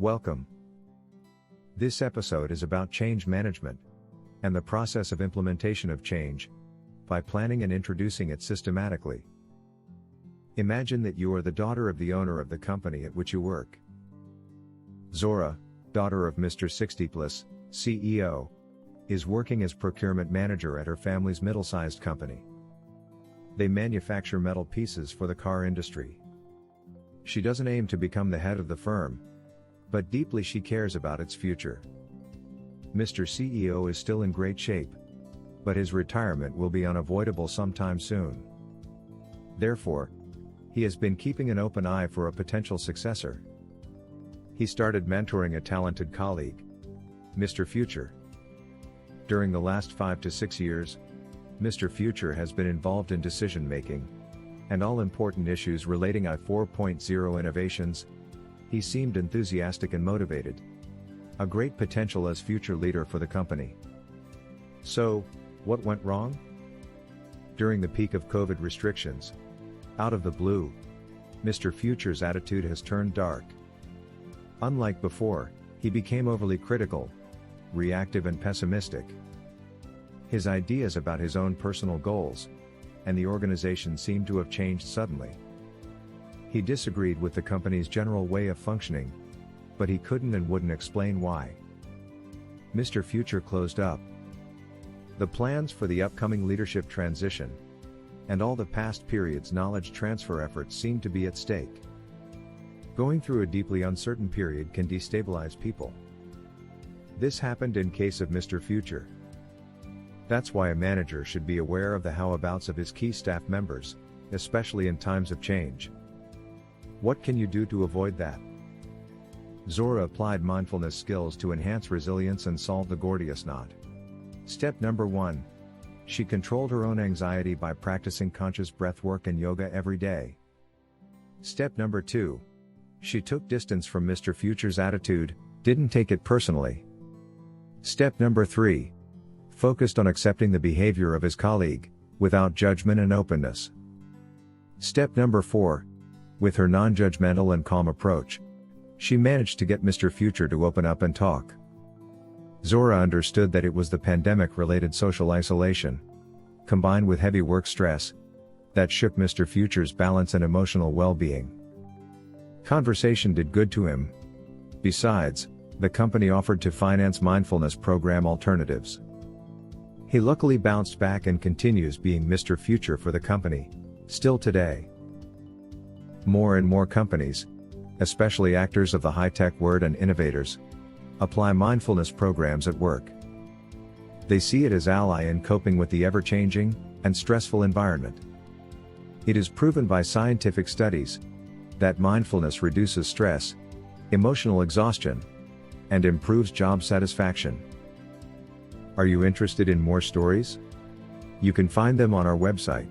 Welcome. This episode is about change management and the process of implementation of change by planning and introducing it systematically. Imagine that you are the daughter of the owner of the company at which you work. Zora, daughter of Mr. 60+ CEO, is working as procurement manager at her family's middle-sized company. They manufacture metal pieces for the car industry. She doesn't aim to become the head of the firm, but deeply she cares about its future. Mr. CEO is still in great shape, but his retirement will be unavoidable sometime soon. Therefore, he has been keeping an open eye for a potential successor. He started mentoring a talented colleague, Mr. Future. During the last 5 to 6 years, Mr. Future has been involved in decision-making and all important issues relating to 4.0 innovations. He seemed enthusiastic and motivated. A great potential as future leader for the company. So, what went wrong? During the peak of COVID restrictions, out of the blue, Mr. Future's attitude has turned dark. Unlike before, he became overly critical, reactive and pessimistic. His ideas about his own personal goals and the organization seemed to have changed suddenly. He disagreed with the company's general way of functioning, but he couldn't and wouldn't explain why. Mr. Future closed up the plans for the upcoming leadership transition, and all the past period's knowledge transfer efforts seemed to be at stake. Going through a deeply uncertain period can destabilize people. This happened in case of Mr. Future. That's why a manager should be aware of the how-abouts of his key staff members, especially in times of change. What can you do to avoid that? Zora applied mindfulness skills to enhance resilience and solve the Gordius knot. Step number 1. She controlled her own anxiety by practicing conscious breathwork and yoga every day. Step number 2. She took distance from Mr. Future's attitude, didn't take it personally. Step number 3. Focused on accepting the behavior of his colleague, without judgment and openness. Step number 4. With her non-judgmental and calm approach, she managed to get Mr. Future to open up and talk. Zora understood that it was the pandemic-related social isolation, combined with heavy work stress, that shook Mr. Future's balance and emotional well-being. Conversation did good to him. Besides, the company offered to finance mindfulness program alternatives. He luckily bounced back and continues being Mr. Future for the company, still today. More and more companies, especially actors of the high-tech world and innovators, apply mindfulness programs at work. They see it as ally in coping with the ever-changing and stressful environment. It is proven by scientific studies that mindfulness reduces stress, emotional exhaustion, and improves job satisfaction. Are you interested in more stories? You can find them on our website.